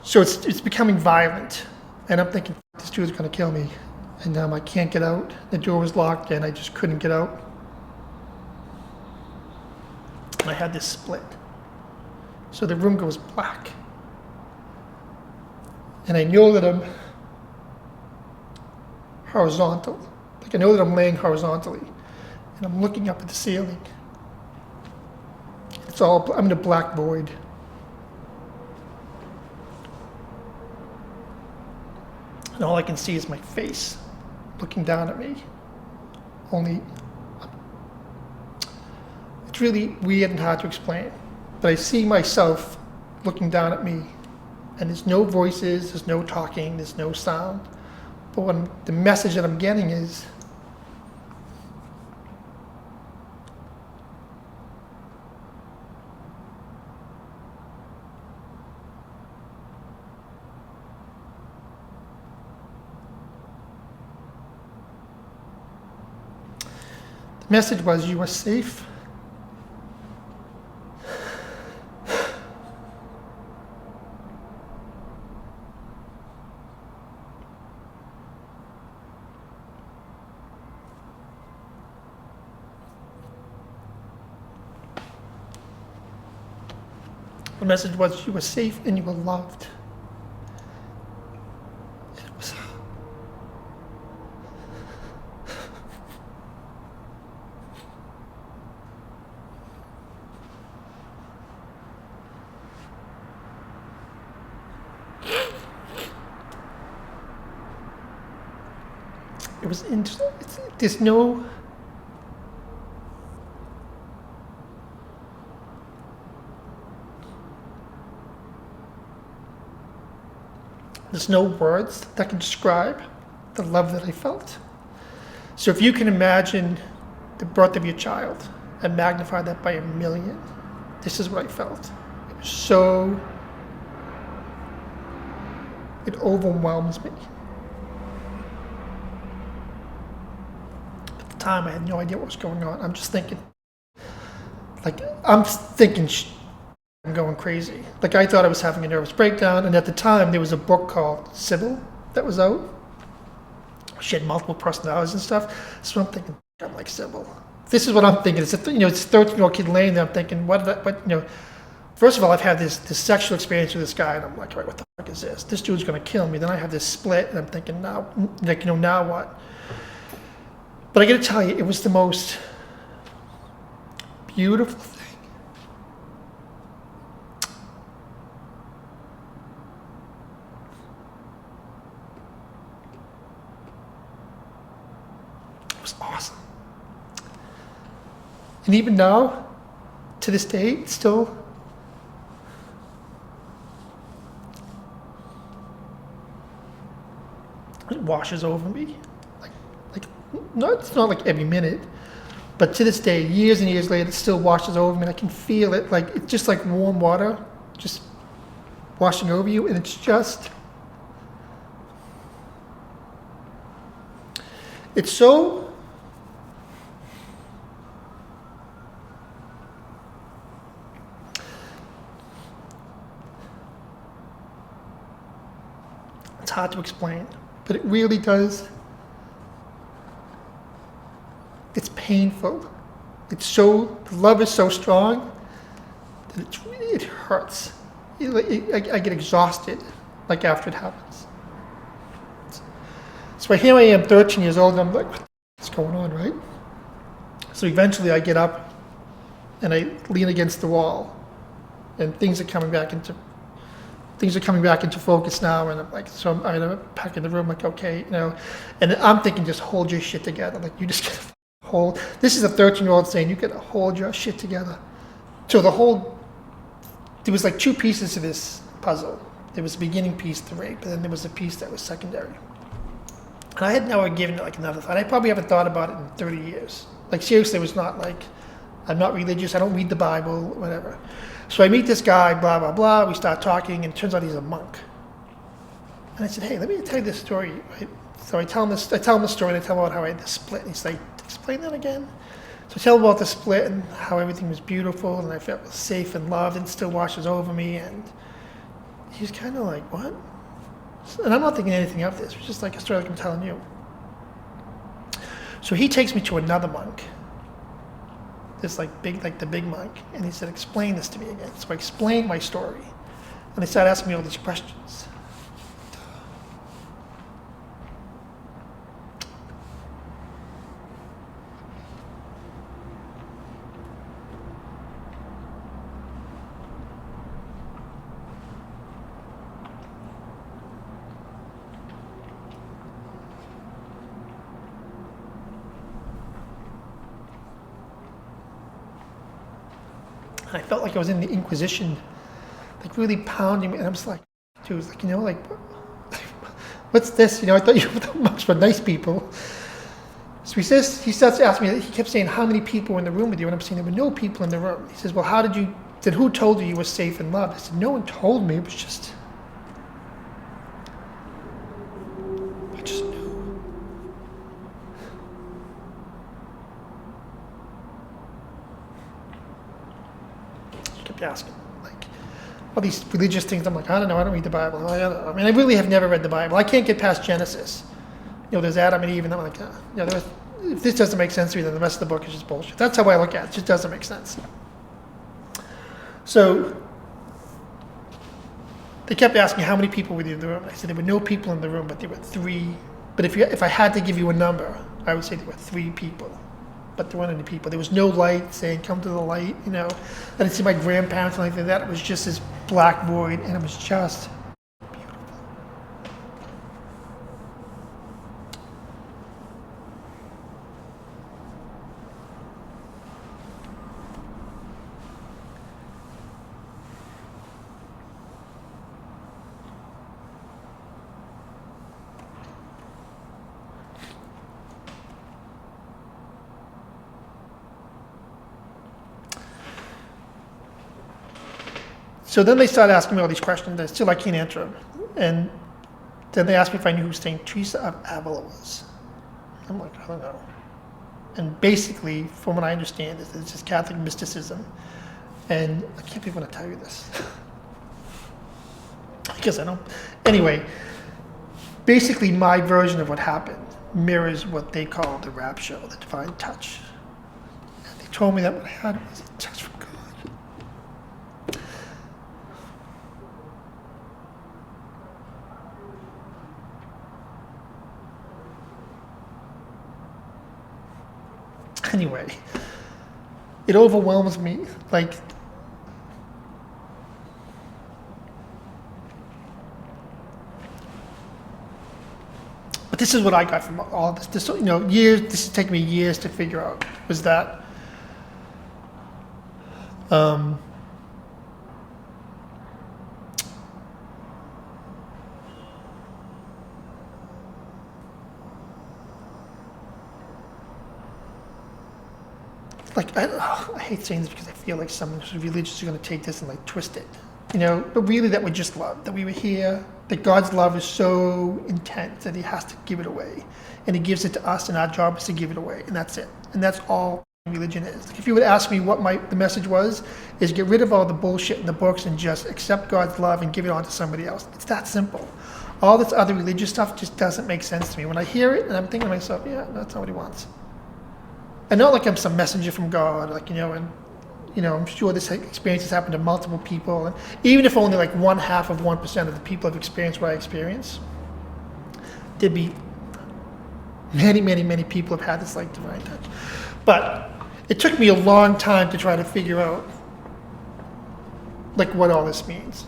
So it's becoming violent, and I'm thinking, this dude's gonna kill me. And I can't get out. The door was locked, and I just couldn't get out. And I had this split. So the room goes black. And I know that I'm horizontal. Like I know that I'm laying horizontally. And I'm looking up at the ceiling. I'm in a black void. And all I can see is my face looking down at me. Only, it's really weird and hard to explain. But I see myself looking down at me. And there's no voices, there's no talking, there's no sound. But the message that I'm getting is, the message was, you are safe. The message was, you were safe and you were loved. It was interesting. There's no words that can describe the love that I felt. So if you can imagine the birth of your child and magnify that by 1,000,000, this is what I felt. It was so, it overwhelms me. At the time, I had no idea what was going on. I'm thinking, I'm going crazy. Like I thought I was having a nervous breakdown, and at the time there was a book called Sybil that was out. She had multiple personalities and stuff. So I'm thinking, I'm like Sybil. This is what I'm thinking. It's a 13-year-old kid laying there. I'm thinking, first of all, I've had this sexual experience with this guy, and I'm like, what the fuck is this? This dude's gonna kill me. Then I have this split, and I'm thinking, now what? But I gotta tell you, it was the most beautiful thing. It was awesome. And even now, to this day, it washes over me. It's not like every minute, but to this day, years and years later, it still washes over me, and I can feel it. Like it's just like warm water, just washing over you, and it's so. It's hard to explain, but it really does. It's painful. The love is so strong that it hurts. I get exhausted, like after it happens. So here I am, 13 years old, and I'm like, what's going on, right? So eventually I get up and I lean against the wall, and things are coming back into focus now, and I'm like, so I'm back in the room, like, okay, and I'm thinking, just hold your shit together, like you just gotta hold. This is a 13-year-old saying, you gotta hold your shit together. So there was like two pieces to this puzzle. There was the beginning piece, the rape, and then there was a piece that was secondary. And I had never given it like another thought. I probably haven't thought about it in 30 years. Like seriously, it was not like, I'm not religious, I don't read the Bible, whatever. So I meet this guy, blah, blah, blah, we start talking, and it turns out he's a monk. And I said, hey, let me tell you this story. Right? So I tell him the story, and I tell him about how I had this split. And he's like, explain that again? So I tell him about the split and how everything was beautiful, and I felt safe and loved, and it still washes over me. And He's kind of like, what? And I'm not thinking anything of this. It's just like a story like I'm telling you. So he takes me to another monk. This like the big monk. And he said, explain this to me again. So I explained my story. And they started asking me all these questions. I felt like I was in the Inquisition, like really pounding me. And I'm just like, dude, like, like, what's this? I thought you were the monks were nice people. So he starts to ask me, he kept saying, how many people were in the room with you? And I'm saying, there were no people in the room. He says, well, who told you were safe and loved? I said, no one told me. It was just, I just knew. Kept asking, like, all these religious things. I'm like, I don't know. I don't read the Bible. I mean, I really have never read the Bible. I can't get past Genesis. There's Adam and Eve, and I'm like, if this doesn't make sense to me, then the rest of the book is just bullshit. That's how I look at it. It just doesn't make sense. So they kept asking how many people were in the room. I said there were no people in the room, but there were 3. But if I had to give you a number, I would say there were 3 people. But there weren't any people. There was no light saying, come to the light, I didn't see my grandparents or anything like that. It was just this black void, and it was just beautiful. So then they started asking me all these questions. I still can't answer them. And then they asked me if I knew who St. Teresa of Avila was. I'm like, I don't know. And basically, from what I understand, it's just Catholic mysticism. And I can't believe when I tell you this. I guess I don't. Anyway, basically my version of what happened mirrors what they call the rapture, the divine touch. And they told me that what I had was a touch from God. Anyway, it overwhelms me. Like, but this is what I got from all this. This, years. This has taken me years to figure out. Was that like, I hate saying this because I feel like someone who's religious is going to take this and like twist it, but really that we're just love, that we were here, that God's love is so intense that he has to give it away, and he gives it to us, and our job is to give it away, and that's it. And that's all religion is. Like, if you would ask me what the message was, is get rid of all the bullshit in the books and just accept God's love and give it on to somebody else. It's that simple. All this other religious stuff just doesn't make sense to me. When I hear it, and I'm thinking to myself, yeah, that's not what he wants. And not like I'm some messenger from God, like, and, I'm sure this experience has happened to multiple people. And even if only like 0.5% of the people have experienced what I experienced, there'd be many, many, many people have had this like divine touch. But it took me a long time to try to figure out like what all this means.